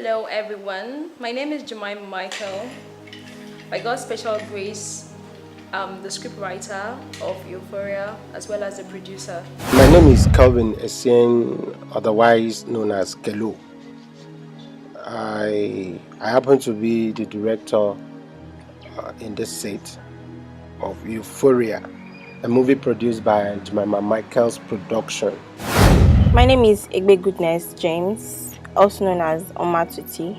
Hello everyone, my name is Jemima Michael. By God's special grace, I'm the scriptwriter of Euphoria as well as the producer. My name is Calvin Essien, otherwise known as Kelo. I happen to be the director in this set of Euphoria, a movie produced by Jemima Michael's production. My name is Egbe Goodness James, also known as Omatuti.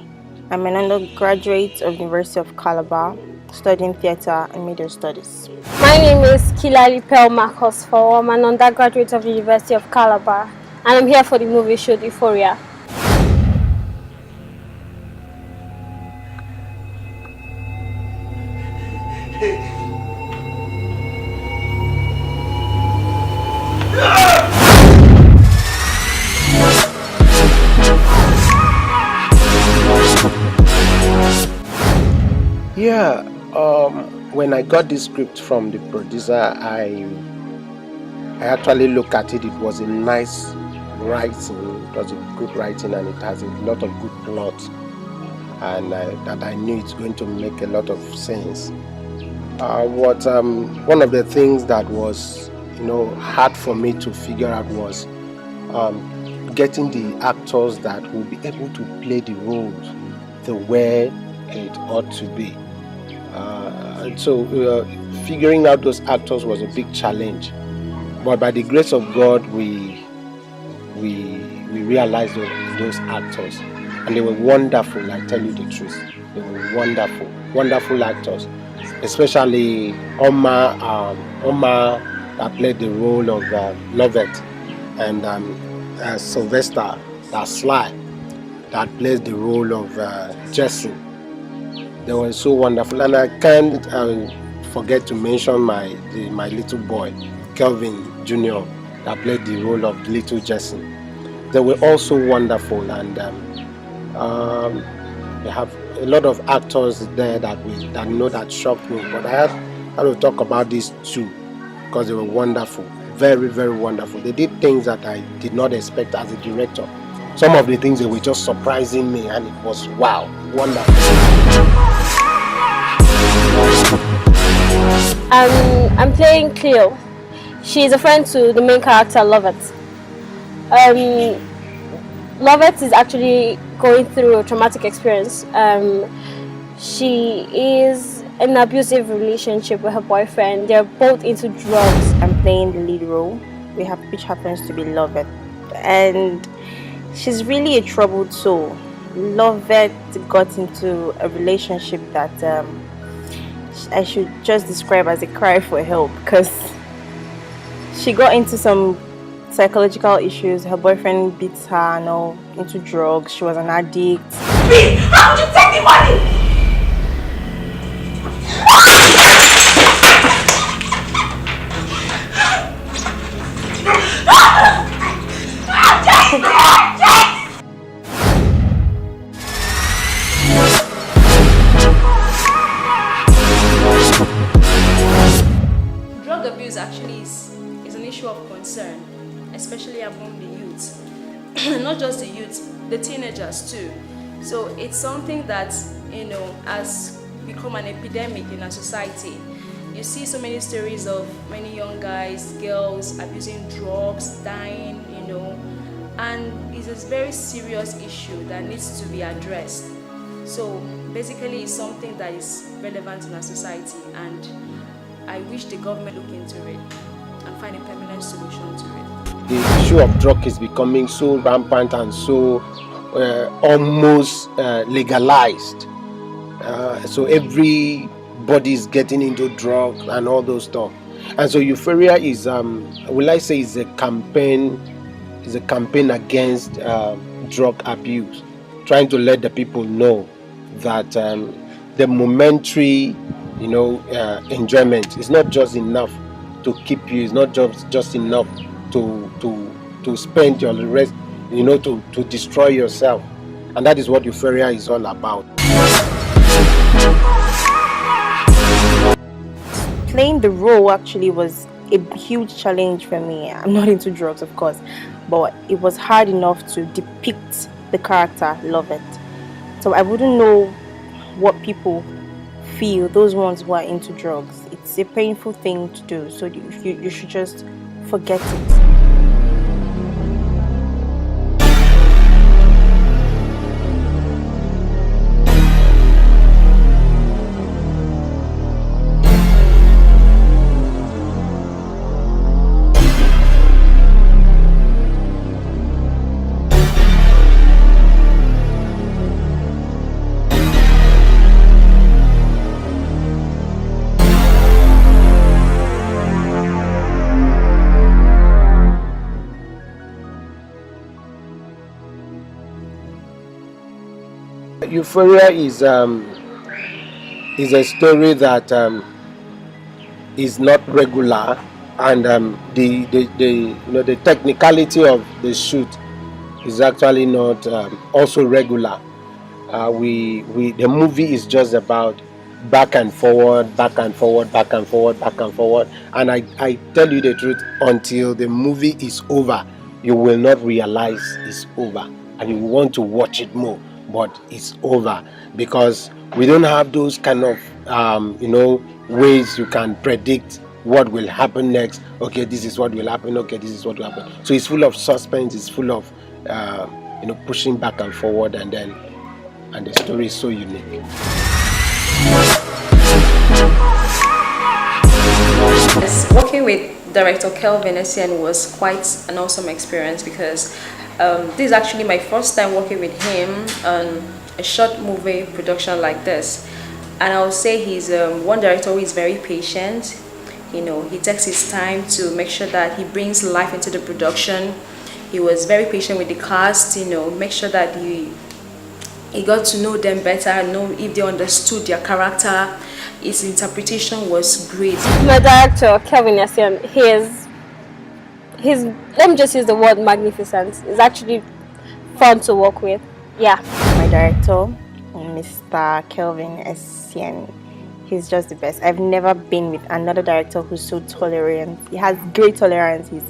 I'm an undergraduate of the University of Calabar, studying theatre and media studies. My name is Kilali Pel Marcos For. I'm an undergraduate of the University of Calabar, and I'm here for the movie show Euphoria. Yeah, when I got this script from the producer, I actually looked at it. It was a nice writing. It was a good writing, and it has a lot of good plot, and that I knew it's going to make a lot of sense. One of the things that was hard for me to figure out was getting the actors that will be able to play the roles the way it ought to be. And so figuring out those actors was a big challenge. But by the grace of God, we realized those actors, and they were wonderful. I tell you the truth, they were wonderful actors. Especially Oma that played the role of Lovett, and Sylvester, that Sly, that plays the role of Jesse. They were so wonderful, and I can't forget to mention my little boy, Kelvin Jr., that played the role of little Jesse. They were also wonderful, and they have a lot of actors there that shocked me. But I had to talk about these two because they were wonderful, very, very wonderful. They did things that I did not expect as a director. Some of the things, they were just surprising me, and it was wow, wonderful. I'm playing Cleo. She's a friend to the main character, Lovett. Lovett is actually going through a traumatic experience. She is in an abusive relationship with her boyfriend. They're both into drugs. I'm playing the lead role, which happens to be Lovett. And she's really a troubled soul. Lovett got into a relationship that I should just describe as a cry for help, because she got into some psychological issues. Her boyfriend beats her and all, into drugs. She was an addict. Please, how would you take the money? Drug abuse actually is an issue of concern, especially among the youth. Not just the youth, the teenagers too. So it's something that has become an epidemic in our society. You see so many stories of many young guys, girls abusing drugs, dying, and it's a very serious issue that needs to be addressed. So basically it's something that is relevant in our society, and I wish the government look into it and find a permanent solution to it. The issue of drug is becoming so rampant and so almost legalized. So everybody is getting into drugs and all those stuff. And so Euphoria is, is a campaign. Is a campaign against drug abuse, trying to let the people know that the momentary, enjoyment is not just enough to keep you. It's not just enough to spend your rest, to destroy yourself, and that is what Euphoria is all about. Playing the role actually was a huge challenge for me. I'm not into drugs, of course, but it was hard enough to depict the character Lovett. So I wouldn't know what people feel, those ones who are into drugs. It's a painful thing to do, so you should just forget it. Euphoria is a story that is not regular, and the technicality of the shoot is actually not also regular. The movie is just about back and forward, back and forward, back and forward, back and forward. And I tell you the truth, until the movie is over, you will not realize it's over, and you want to watch it more, but it's over because we don't have those kind of ways you can predict what will happen next. Okay, this is what will happen. Okay, this is what will happen. So it's full of suspense. It's full of pushing back and forward, and the story is so unique. Yes, working with director Kelvin Essien was quite an awesome experience because this is actually my first time working with him on a short movie production like this. And I would say he's one director who is very patient. You know, he takes his time to make sure that he brings life into the production. He was very patient with the cast, make sure that he got to know them better, know if they understood their character. His interpretation was great. My director, Kevin Essien, he's let me just use the word magnificent. It's actually fun to work with. Yeah. My director, Mr. Kelvin Essien, he's just the best. I've never been with another director who's so tolerant. He has great tolerance. He's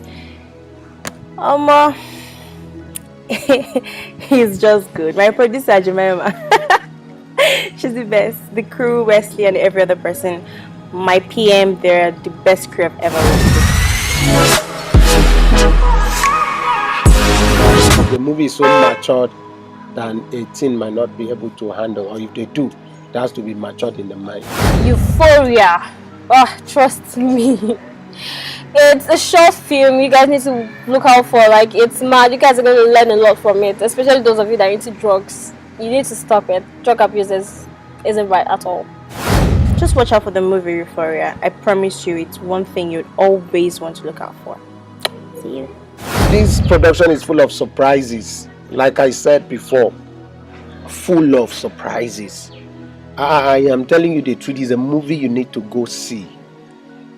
just good. My producer, Jemima, she's the best. The crew, Wesley, and every other person. My PM, they're the best crew I've ever worked with. The movie is so matured that 18 might not be able to handle, or if they do, it has to be matured in the mind. Euphoria. Oh, trust me. It's a short film you guys need to look out for. Like, it's mad. You guys are going to learn a lot from it, especially those of you that are into drugs. You need to stop it. Drug abuse isn't right at all. Just watch out for the movie Euphoria. I promise you, it's one thing you'd always want to look out for. See you. This production is full of surprises. Like I said before, full of surprises. I am telling you the truth, it's a movie you need to go see.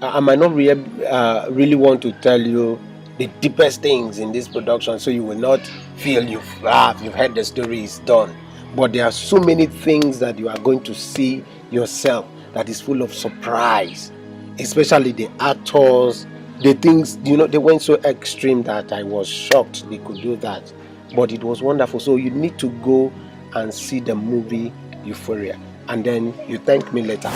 I might not really want to tell you the deepest things in this production, so you will not feel you've heard the story is done. But there are so many things that you are going to see yourself that is full of surprise, especially the actors, the things, they went so extreme that I was shocked they could do that. But it was wonderful. So you need to go and see the movie Euphoria, and then you thank me later.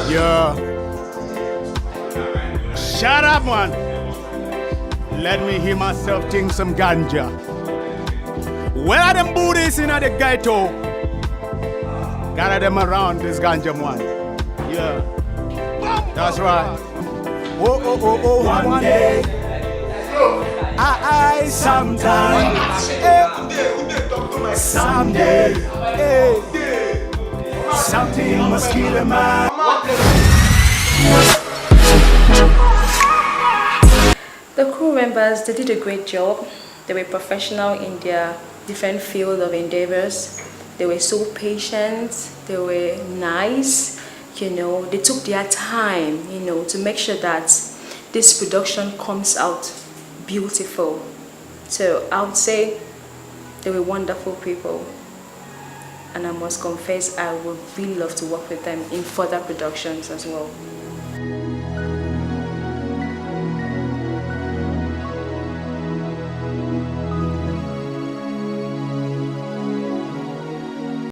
Yeah. Shut up, man. Let me hear myself think some ganja. Where are them booties in the ghetto? Gather them around this ganja, man. Yeah. That's right. Oh, one day. I sometime. Someday. Something must kill a man. The crew members, they did a great job. They were professional in their different field of endeavors. They were so patient. They were nice. They took their time, to make sure that this production comes out beautiful. So I would say they were wonderful people. And I must confess, I would really love to work with them in further productions as well.